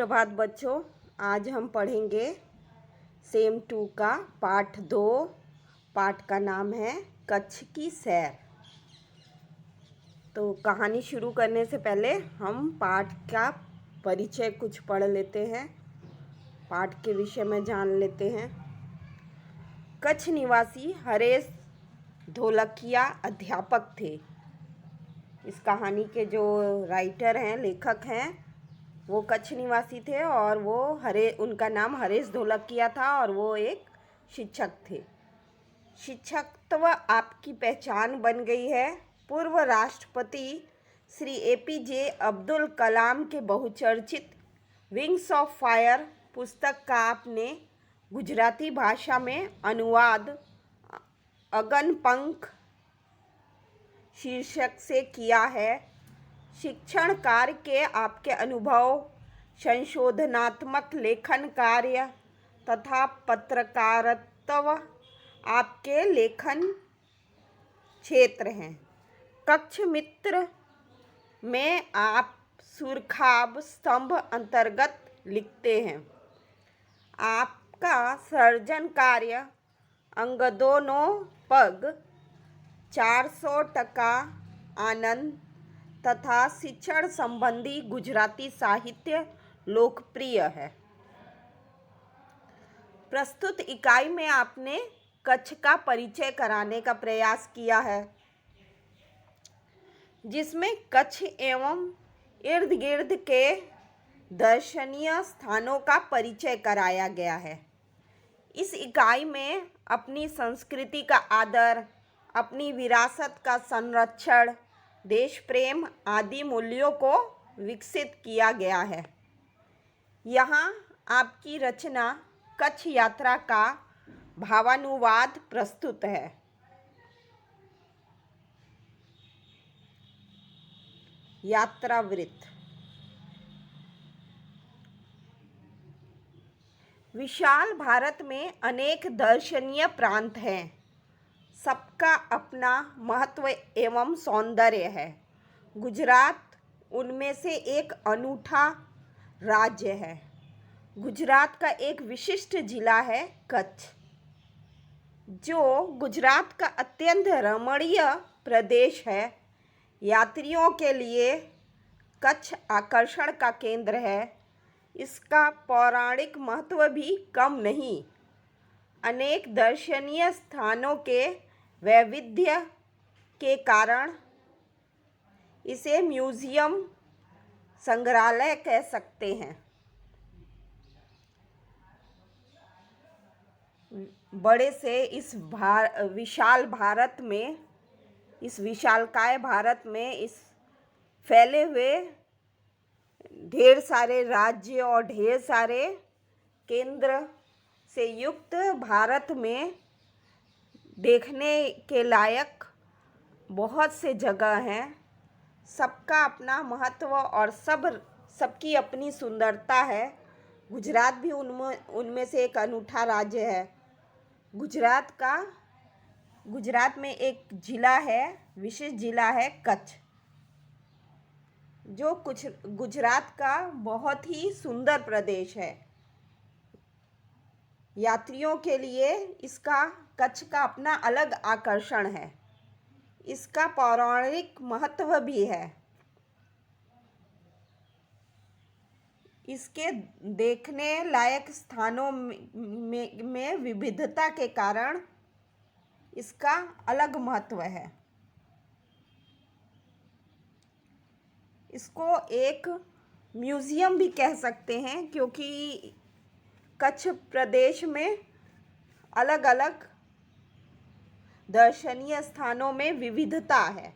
सुप्रभात बच्चों। आज हम पढ़ेंगे सेम 2 का पाठ 2। पाठ का नाम है कच्छ की सैर। तो कहानी शुरू करने से पहले हम पाठ का परिचय कुछ पढ़ लेते हैं, पाठ के विषय में जान लेते हैं। कच्छ निवासी हरेश ढोलकिया अध्यापक थे। इस कहानी के जो राइटर हैं, लेखक हैं, वो कच्छ निवासी थे और वो उनका नाम हरेश ढोलकिया था और वो एक शिक्षक थे। शिक्षकत्व आपकी पहचान बन गई है। पूर्व राष्ट्रपति श्री APJ अब्दुल कलाम के बहुचर्चित विंग्स ऑफ फायर पुस्तक का आपने गुजराती भाषा में अनुवाद अगन पंख शीर्षक से किया है। शिक्षण कार्य के आपके अनुभव, संशोधनात्मक लेखन कार्य तथा पत्रकारित्व आपके लेखन क्षेत्र हैं। कक्ष मित्र में आप सुरखाब स्तंभ अंतर्गत लिखते हैं। आपका सर्जन कार्य अंगदोनो पग 400% आनंद तथा शिक्षण संबंधी गुजराती साहित्य लोकप्रिय है। प्रस्तुत इकाई में आपने कच्छ का परिचय कराने का प्रयास किया है, जिसमें कच्छ एवं इर्द गिर्द के दर्शनीय स्थानों का परिचय कराया गया है। इस इकाई में अपनी संस्कृति का आदर, अपनी विरासत का संरक्षण, देश प्रेम आदि मूल्यों को विकसित किया गया है। यहाँ आपकी रचना कच्छ यात्रा का भावानुवाद प्रस्तुत है। यात्रा वृत्त। विशाल भारत में अनेक दर्शनीय प्रांत हैं। सबका अपना महत्व एवं सौंदर्य है। गुजरात उनमें से एक अनूठा राज्य है। गुजरात का एक विशिष्ट जिला है कच्छ, जो गुजरात का अत्यंत रमणीय प्रदेश है। यात्रियों के लिए कच्छ आकर्षण का केंद्र है। इसका पौराणिक महत्व भी कम नहीं। अनेक दर्शनीय स्थानों के वैविध्य के कारण इसे म्यूजियम संग्रहालय कह सकते हैं। बड़े से इस विशाल भारत में, इस विशालकाय भारत में, इस फैले हुए ढेर सारे राज्य और ढेर सारे केंद्र से युक्त भारत में देखने के लायक बहुत से जगह हैं। सबका अपना महत्व और सबकी अपनी सुंदरता है। गुजरात भी उनमें से एक अनूठा राज्य है। गुजरात में एक जिला है, विशेष जिला है कच्छ, जो कुछ गुजरात का बहुत ही सुंदर प्रदेश है। यात्रियों के लिए इसका कच्छ का अपना अलग आकर्षण है। इसका पौराणिक महत्व भी है। इसके देखने लायक स्थानों में विविधता के कारण इसका अलग महत्व है। इसको एक म्यूजियम भी कह सकते हैं, क्योंकि कच्छ प्रदेश में अलग अलग दर्शनीय स्थानों में विविधता है।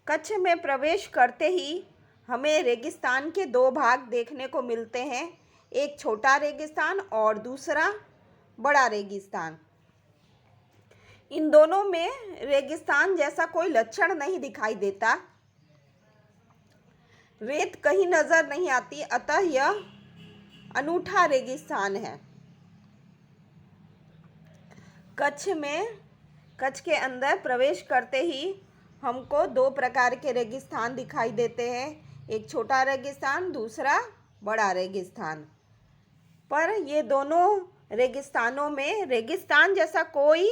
कच्छ में प्रवेश करते ही हमें रेगिस्तान के 2 भाग देखने को मिलते हैं, एक छोटा रेगिस्तान और दूसरा बड़ा रेगिस्तान। इन दोनों में रेगिस्तान जैसा कोई लक्षण नहीं दिखाई देता। रेत कहीं नजर नहीं आती, अतः यह अनूठा रेगिस्तान है। कच्छ के अंदर प्रवेश करते ही हमको दो प्रकार के रेगिस्तान दिखाई देते हैं, एक छोटा रेगिस्तान, दूसरा बड़ा रेगिस्तान। पर ये दोनों रेगिस्तानों में रेगिस्तान जैसा कोई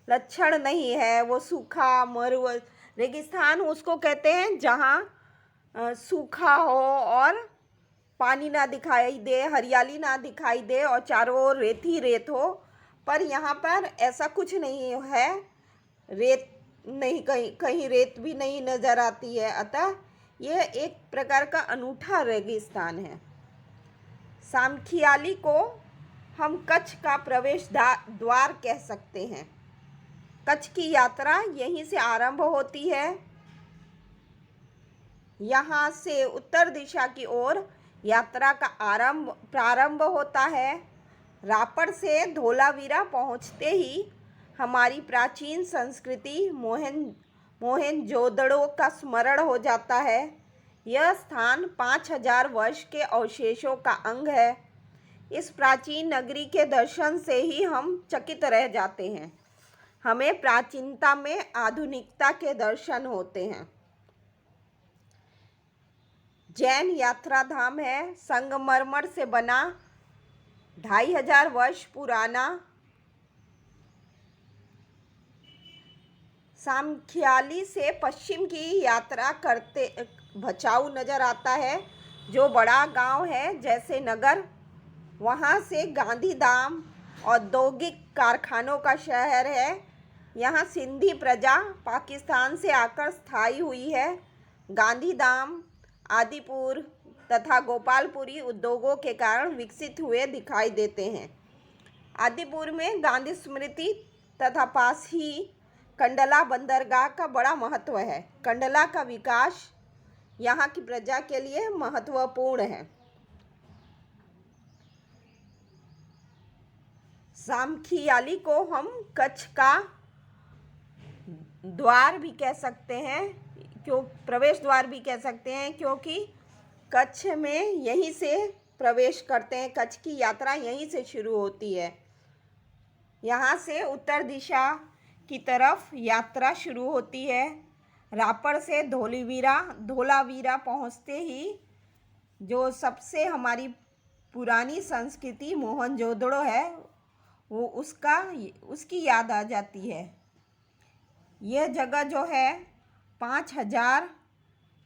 लक्षण नहीं है। वो सूखा मरु रेगिस्तान उसको कहते हैं जहाँ सूखा हो और पानी ना दिखाई दे, हरियाली ना दिखाई दे और चारों ओर रेत ही रेत हो। पर यहाँ पर ऐसा कुछ नहीं है, रेत नहीं, कहीं कहीं रेत भी नहीं नज़र आती है। अतः यह एक प्रकार का अनूठा रेगिस्तान है। सामखियाली को हम कच्छ का प्रवेश द्वार कह सकते हैं। कच्छ की यात्रा यहीं से आरंभ होती है। यहाँ से उत्तर दिशा की ओर यात्रा का प्रारंभ होता है। रापड़ से धोलावीरा पहुँचते ही हमारी प्राचीन संस्कृति मोहनजोदड़ो का स्मरण हो जाता है। यह स्थान 5000 वर्ष के अवशेषों का अंग है। इस प्राचीन नगरी के दर्शन से ही हम चकित रह जाते हैं। हमें प्राचीनता में आधुनिकता के दर्शन होते हैं। जैन यात्रा धाम है। संगमरमर से बना 2500 वर्ष पुराना सामखियाली से पश्चिम की यात्रा करते भचाऊ नज़र आता है, जो बड़ा गांव है जैसे नगर। वहां से गांधीधाम औद्योगिक कारखानों का शहर है। यहाँ सिंधी प्रजा पाकिस्तान से आकर स्थायी हुई है। गांधीधाम, आदिपुर तथा गोपालपुरी उद्योगों के कारण विकसित हुए दिखाई देते हैं। आदिपुर में गांधी स्मृति तथा पास ही कंडला बंदरगाह का बड़ा महत्व है। कंडला का विकास यहाँ की प्रजा के लिए महत्वपूर्ण है। सामखियाली को हम कच्छ का द्वार भी कह सकते हैं, क्यों प्रवेश द्वार भी कह सकते हैं, क्योंकि कच्छ में यहीं से प्रवेश करते हैं। कच्छ की यात्रा यहीं से शुरू होती है। यहाँ से उत्तर दिशा की तरफ यात्रा शुरू होती है। रापड़ से धोलावीरा पहुँचते ही जो सबसे हमारी पुरानी संस्कृति मोहनजोदड़ो है वो उसकी याद आ जाती है। यह जगह जो है 5000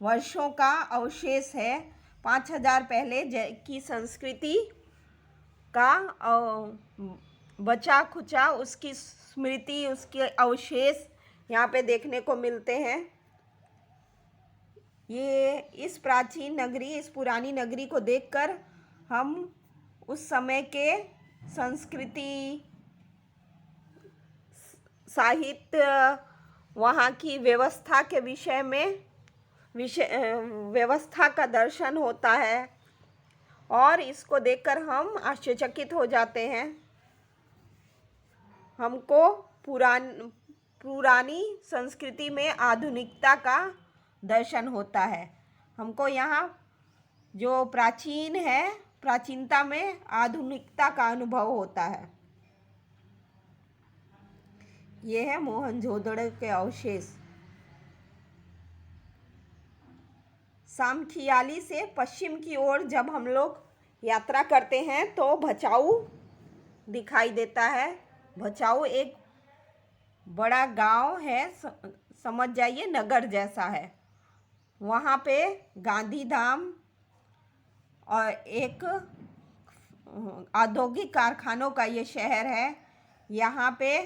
वर्षों का अवशेष है। 5000 पहले की संस्कृति का बचा खुचा उसकी स्मृति, उसके अवशेष यहाँ पे देखने को मिलते हैं। ये इस प्राचीन नगरी, इस पुरानी नगरी को देखकर हम उस समय के संस्कृति, साहित्य, वहाँ की व्यवस्था के विषय में व्यवस्था का दर्शन होता है और इसको देखकर हम आश्चर्यचकित हो जाते हैं। हमको पुरानी संस्कृति में आधुनिकता का दर्शन होता है। हमको यहाँ जो प्राचीन है, प्राचीनता में आधुनिकता का अनुभव होता है। ये है मोहनजोदड़ो के अवशेष। सामखियाली से पश्चिम की ओर जब हम लोग यात्रा करते हैं तो भचाऊ दिखाई देता है। भचाऊ एक बड़ा गांव है, समझ जाइए नगर जैसा है। वहाँ पे गांधीधाम और एक औद्योगिक कारखानों का ये शहर है। यहाँ पे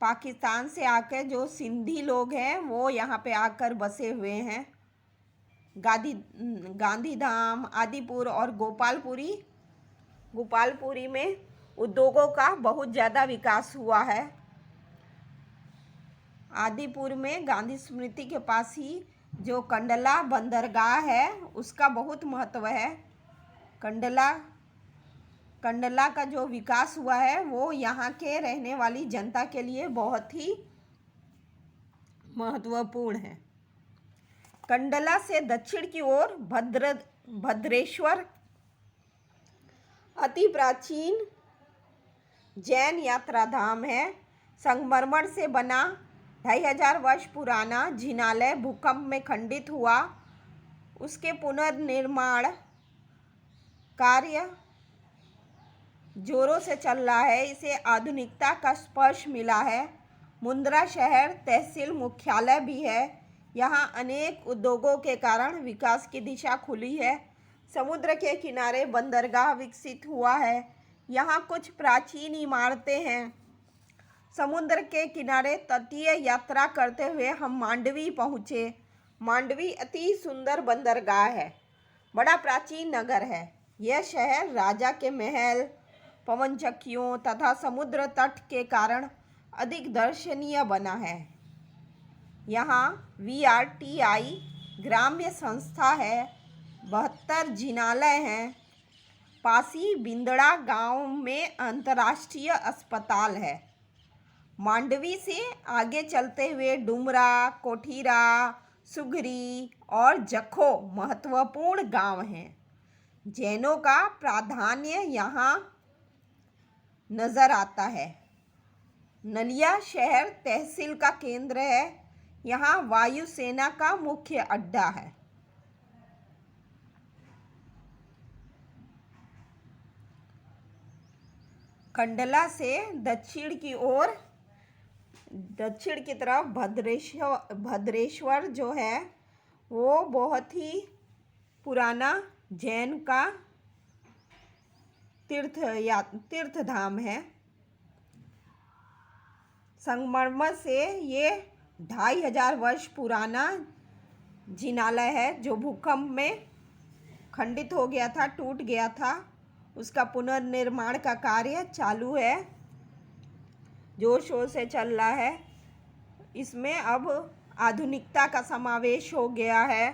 पाकिस्तान से आकर जो सिंधी लोग हैं वो यहाँ पे आकर बसे हुए हैं। गांधीधाम, आदिपुर और गोपालपुरी में उद्योगों का बहुत ज़्यादा विकास हुआ है। आदिपुर में गांधी स्मृति के पास ही जो कंडला बंदरगाह है उसका बहुत महत्व है। कंडला का जो विकास हुआ है वो यहाँ के रहने वाली जनता के लिए बहुत ही महत्वपूर्ण है। कंडला से दक्षिण की ओर भद्रेश्वर अति प्राचीन जैन यात्रा धाम है। संगमरमर से बना 2,500 वर्ष पुराना जिनालय भूकंप में खंडित हुआ। उसके पुनर्निर्माण कार्य जोरों से चल रहा है। इसे आधुनिकता का स्पर्श मिला है। मुंद्रा शहर तहसील मुख्यालय भी है। यहाँ अनेक उद्योगों के कारण विकास की दिशा खुली है। समुद्र के किनारे बंदरगाह विकसित हुआ है। यहाँ कुछ प्राचीन इमारतें हैं। समुद्र के किनारे तटीय यात्रा करते हुए हम मांडवी पहुँचे। मांडवी अति सुंदर बंदरगाह है, बड़ा प्राचीन नगर है। यह शहर राजा के महल, पवन चक्कियों तथा समुद्र तट के कारण अधिक दर्शनीय बना है। यहाँ VRTI ग्राम्य संस्था है, 72 जिनालय हैं। पासी बिंदड़ा गांव में अंतर्राष्ट्रीय अस्पताल है। मांडवी से आगे चलते हुए डुमरा, कोठीरा, सुगरी और जखो महत्वपूर्ण गांव हैं। जैनों का प्राधान्य यहाँ नजर आता है। नलिया शहर तहसील का केंद्र है। यहाँ वायुसेना का मुख्य अड्डा है। कंडला से दक्षिण की तरफ भद्रेश्वर जो है वो बहुत ही पुराना जैन का तीर्थ धाम है। संगमरमर से ये 2,500 वर्ष पुराना जिनालय है जो भूकंप में खंडित हो गया था, टूट गया था। उसका पुनर्निर्माण का कार्य चालू है, जोर शोर से चल रहा है। इसमें अब आधुनिकता का समावेश हो गया है।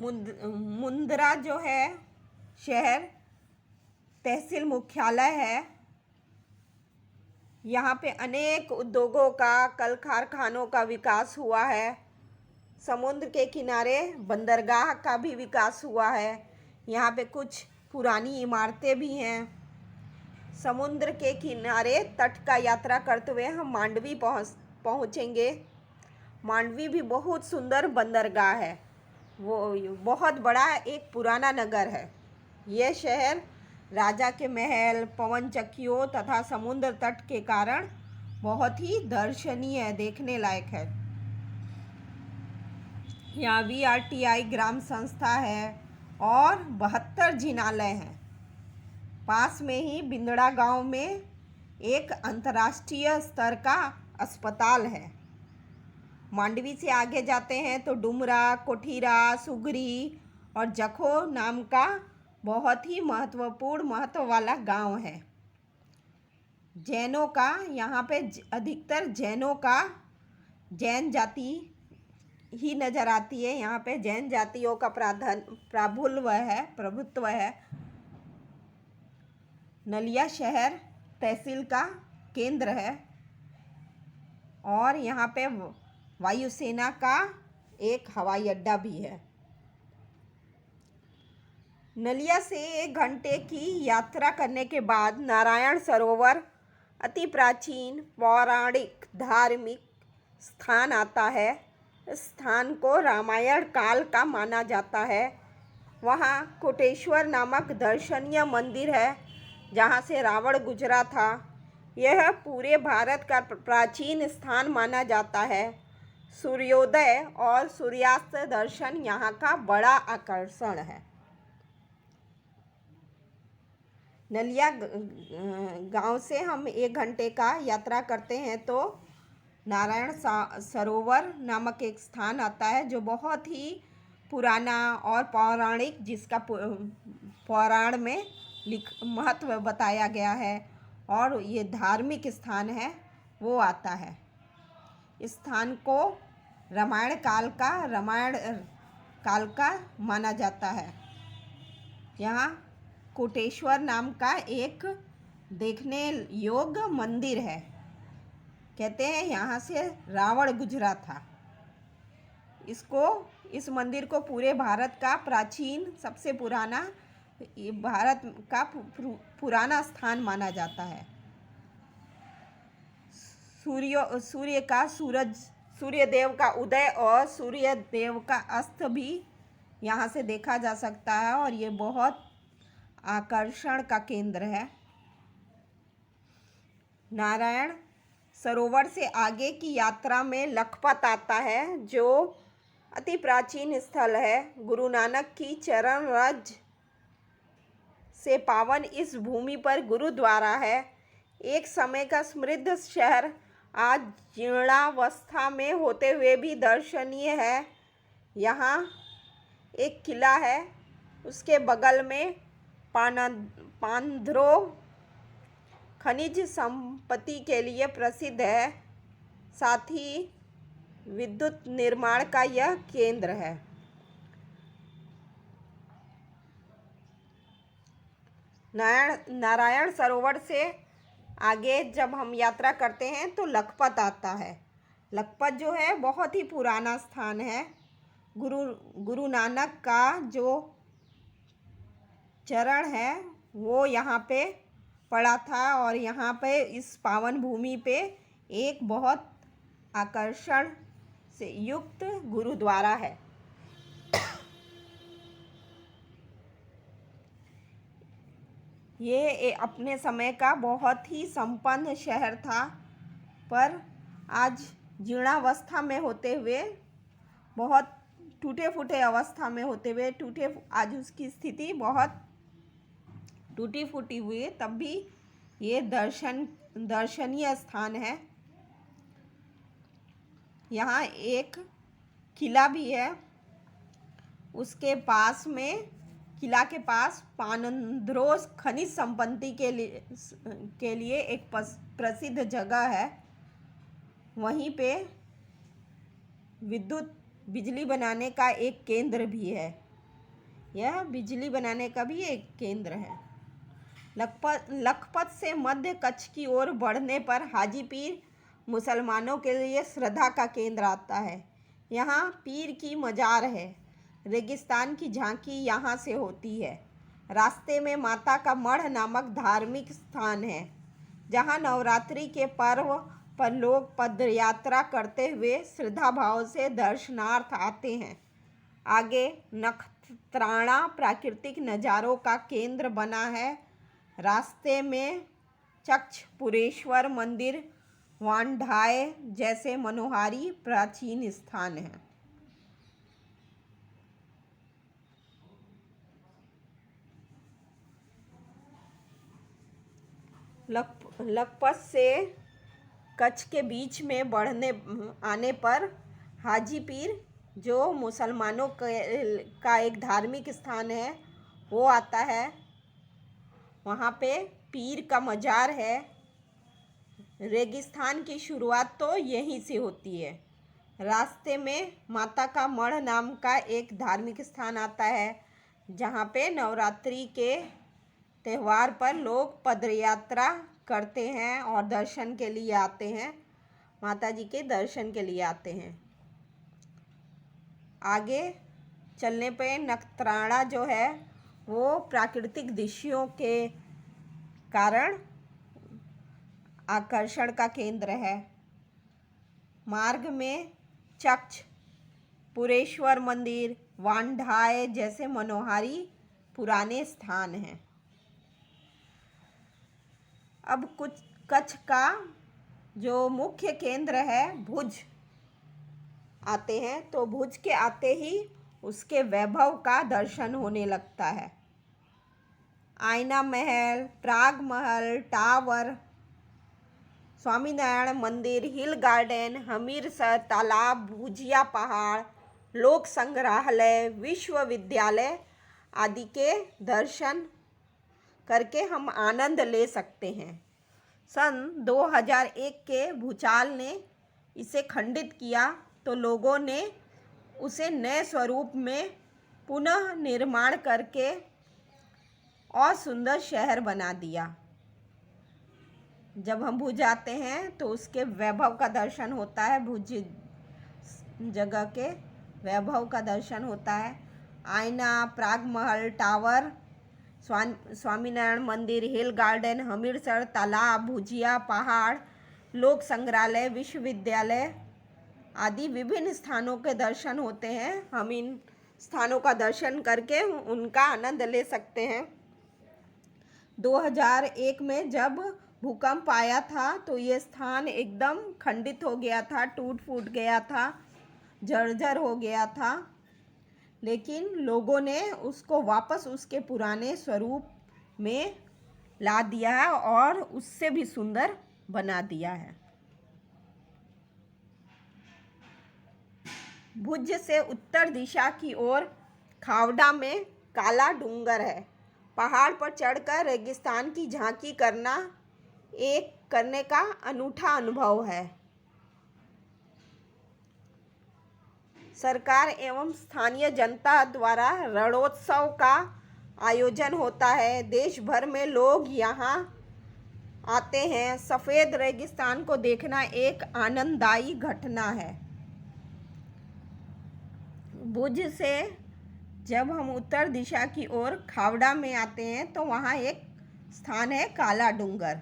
मुंद्रा जो है शहर तहसील मुख्यालय है। यहाँ पे अनेक उद्योगों का, कल कारखानों का विकास हुआ है। समुद्र के किनारे बंदरगाह का भी विकास हुआ है। यहाँ पे कुछ पुरानी इमारतें भी हैं। समुद्र के किनारे तट का यात्रा करते हुए हम मांडवी पहुँचेंगे। मांडवी भी बहुत सुंदर बंदरगाह है। वो बहुत बड़ा एक पुराना नगर है। यह शहर राजा के महल, पवन चक्कियों तथा समुद्र तट के कारण बहुत ही दर्शनीय, देखने लायक है। यहाँ VRTI ग्राम संस्था है और 72 जिनालय हैं। पास में ही बिंदड़ा गांव में एक अंतर्राष्ट्रीय स्तर का अस्पताल है। मांडवी से आगे जाते हैं तो डुमरा, कोठीरा, सुगरी और जखो नाम का बहुत ही महत्व वाला गांव है। जैनों का यहाँ पे अधिकतर जैन जाति ही नज़र आती है। यहाँ पे जैन जातियों का प्रभुत्व है। नलिया शहर तहसील का केंद्र है और यहाँ पे वायुसेना का एक हवाई अड्डा भी है। नलिया से 1 घंटे की यात्रा करने के बाद नारायण सरोवर अति प्राचीन पौराणिक धार्मिक स्थान आता है। इस स्थान को रामायण काल का माना जाता है। वहाँ कोटेश्वर नामक दर्शनीय मंदिर है जहाँ से रावण गुजरा था। यह पूरे भारत का प्राचीन स्थान माना जाता है। सूर्योदय और सूर्यास्त दर्शन यहाँ का बड़ा आकर्षण है। नलिया गांव से हम 1 घंटे का यात्रा करते हैं तो नारायण सरोवर नामक एक स्थान आता है जो बहुत ही पुराना और पौराणिक, जिसका पुराण में महत्व बताया गया है और ये धार्मिक स्थान है, वो आता है। इस स्थान को रामायण काल का माना जाता है। यहाँ कोटेश्वर नाम का एक देखने योग्य मंदिर है। कहते हैं यहाँ से रावण गुजरा था। इस मंदिर को पूरे भारत का प्राचीन, सबसे पुराना, भारत का पुराना स्थान माना जाता है। सूर्य देव का उदय और सूर्य देव का अस्त भी यहाँ से देखा जा सकता है और ये बहुत आकर्षण का केंद्र है। नारायण सरोवर से आगे की यात्रा में लखपत आता है, जो अति प्राचीन स्थल है। गुरु नानक की चरण रज से पावन इस भूमि पर गुरुद्वारा है। एक समय का समृद्ध शहर आज जीर्णावस्था में होते हुए भी दर्शनीय है। यहाँ एक किला है, उसके बगल में पांध्रो खनिज संपत्ति के लिए प्रसिद्ध है। साथ ही विद्युत निर्माण का यह केंद्र है। नारायण सरोवर से आगे जब हम यात्रा करते हैं तो लखपत आता है। लखपत जो है बहुत ही पुराना स्थान है। गुरु नानक का जो चरण है वो यहाँ पे पड़ा था और यहाँ पे इस पावन भूमि पे एक बहुत आकर्षण से युक्त गुरुद्वारा है। ये अपने समय का बहुत ही संपन्न शहर था, पर आज जीर्णावस्था में होते हुए, बहुत टूटे फूटे अवस्था में होते हुए आज उसकी स्थिति बहुत टूटी फूटी हुई है, तब भी ये दर्शनीय स्थान है। यहाँ एक किला भी है। उसके पास में किला के पास पानंद्रोस खनिज संपत्ति के लिए एक प्रसिद्ध जगह है। वहीं पे बिजली बनाने का एक केंद्र भी है। यह बिजली बनाने का भी एक केंद्र है। लखपत से मध्य कच्छ की ओर बढ़ने पर हाजी पीर मुसलमानों के लिए श्रद्धा का केंद्र आता है। यहाँ पीर की मजार है। रेगिस्तान की झांकी यहाँ से होती है। रास्ते में माता का मढ़ नामक धार्मिक स्थान है, जहाँ नवरात्रि के पर्व पर लोग पदयात्रा करते हुए श्रद्धा भाव से दर्शनार्थ आते हैं। आगे नखत्राणा प्राकृतिक नज़ारों का केंद्र बना है। रास्ते में चक्षपुरेश्वर मंदिर, वांढाए जैसे मनोहारी प्राचीन स्थान हैं। लखपत से कच्छ के बीच में आने पर हाजी पीर, जो मुसलमानों का एक धार्मिक स्थान है, वो आता है। वहाँ पे पीर का मजार है। रेगिस्तान की शुरुआत तो यहीं से होती है। रास्ते में माता का मढ़ नाम का एक धार्मिक स्थान आता है, जहाँ पे नवरात्रि के त्यौहार पर लोग पदयात्रा करते हैं और दर्शन के लिए आते हैं, माता जी के दर्शन के लिए आते हैं। आगे चलने पे नखत्राणा जो है वो प्राकृतिक दृश्यों के कारण आकर्षण का केंद्र है। मार्ग में चक्षपुरेश्वर मंदिर, वांढाए जैसे मनोहारी पुराने स्थान हैं। अब कुछ कच्छ का जो मुख्य केंद्र है भुज आते हैं, तो भुज के आते ही उसके वैभव का दर्शन होने लगता है। आईना महल, प्राग महल, टावर, स्वामीनारायण मंदिर, हिल गार्डन, हमीरसर तालाब, भुजिया पहाड़, लोक संग्रहालय, विश्वविद्यालय आदि के दर्शन करके हम आनंद ले सकते हैं। सन 2001 के भूचाल ने इसे खंडित किया, तो लोगों ने उसे नए स्वरूप में पुनः निर्माण करके और सुंदर शहर बना दिया। जब हम भुज आते हैं तो उसके वैभव का दर्शन होता है, भुज जगह के वैभव का दर्शन होता है। आईना, प्राग महल, टावर, स्वामीनारायण मंदिर, हिल गार्डन, हमीरसर तालाब, भुजिया पहाड़, लोक संग्रहालय, विश्वविद्यालय आदि विभिन्न स्थानों के दर्शन होते हैं। हम इन स्थानों का दर्शन करके उनका आनंद ले सकते हैं। 2001 में जब भूकंप आया था तो ये स्थान एकदम खंडित हो गया था, टूट फूट गया था, जर्जर हो गया था, लेकिन लोगों ने उसको वापस उसके पुराने स्वरूप में ला दिया है और उससे भी सुंदर बना दिया है। भुज से उत्तर दिशा की ओर खावड़ा में काला डूंगर है। पहाड़ पर चढ़कर रेगिस्तान की झांकी करने का अनूठा अनुभव है। सरकार एवं स्थानीय जनता द्वारा रणोत्सव का आयोजन होता है। देश भर में लोग यहाँ आते हैं। सफ़ेद रेगिस्तान को देखना एक आनंददायी घटना है। भुज से जब हम उत्तर दिशा की ओर खावड़ा में आते हैं तो वहाँ एक स्थान है काला डूंगर।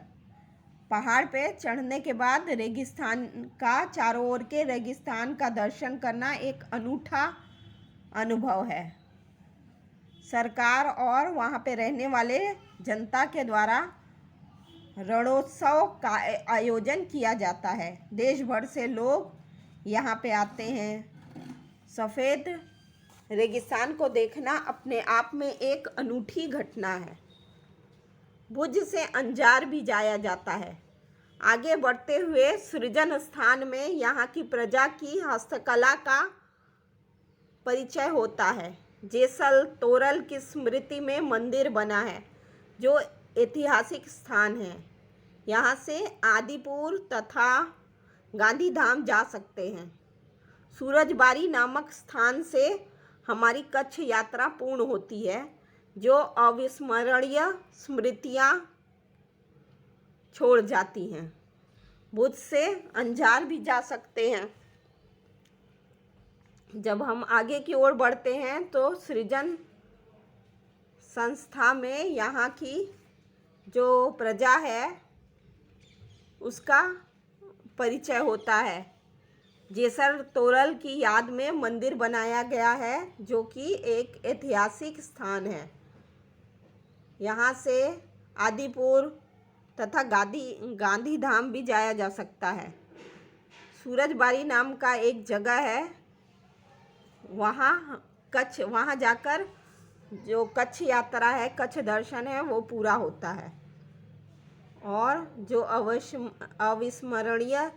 पहाड़ पे चढ़ने के बाद रेगिस्तान का चारों ओर के रेगिस्तान का दर्शन करना एक अनूठा अनुभव है। सरकार और वहाँ पे रहने वाले जनता के द्वारा रणोत्सव का आयोजन किया जाता है। देश भर से लोग यहाँ पे आते हैं। सफ़ेद रेगिस्तान को देखना अपने आप में एक अनूठी घटना है। भुज से अंजार भी जाया जाता है। आगे बढ़ते हुए सृजन स्थान में यहाँ की प्रजा की हस्तकला का परिचय होता है। जेसल तोरल की स्मृति में मंदिर बना है जो ऐतिहासिक स्थान है। यहाँ से आदिपुर तथा गांधीधाम जा सकते हैं। सूरजबारी नामक स्थान से हमारी कच्छ यात्रा पूर्ण होती है जो अविस्मरणीय स्मृतियाँ छोड़ जाती हैं। भुज से अंजार भी जा सकते हैं। जब हम आगे की ओर बढ़ते हैं तो सृजन संस्था में यहाँ की जो प्रजा है उसका परिचय होता है। जेसर तोरल की याद में मंदिर बनाया गया है जो कि एक ऐतिहासिक स्थान है। यहाँ से आदिपुर तथा गांधीधाम भी जाया जा सकता है। सूरजबारी नाम का एक जगह है, वहाँ जाकर जो कच्छ यात्रा है, कच्छ दर्शन है, वो पूरा होता है और जो अविस्मरणीय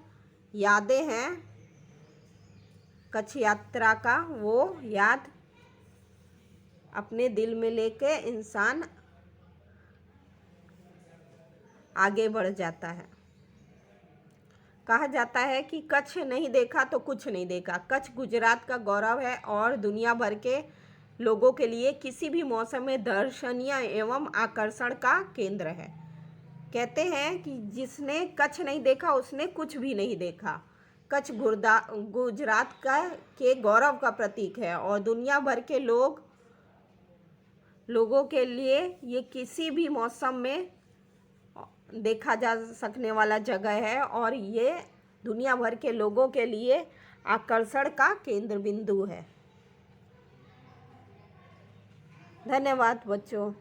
यादें हैं कच्छ यात्रा का, वो याद अपने दिल में लेके इंसान आगे बढ़ जाता है। कहा जाता है कि कच्छ नहीं देखा तो कुछ नहीं देखा। कच्छ गुजरात का गौरव है और दुनिया भर के लोगों के लिए किसी भी मौसम में दर्शनीय एवं आकर्षण का केंद्र है। कहते हैं कि जिसने कच्छ नहीं देखा उसने कुछ भी नहीं देखा। कच्छ गुजरात के गौरव का प्रतीक है और दुनिया भर के लोगों के लिए ये किसी भी मौसम में देखा जा सकने वाला जगह है और ये दुनिया भर के लोगों के लिए आकर्षण का केंद्र बिंदु है। धन्यवाद बच्चों।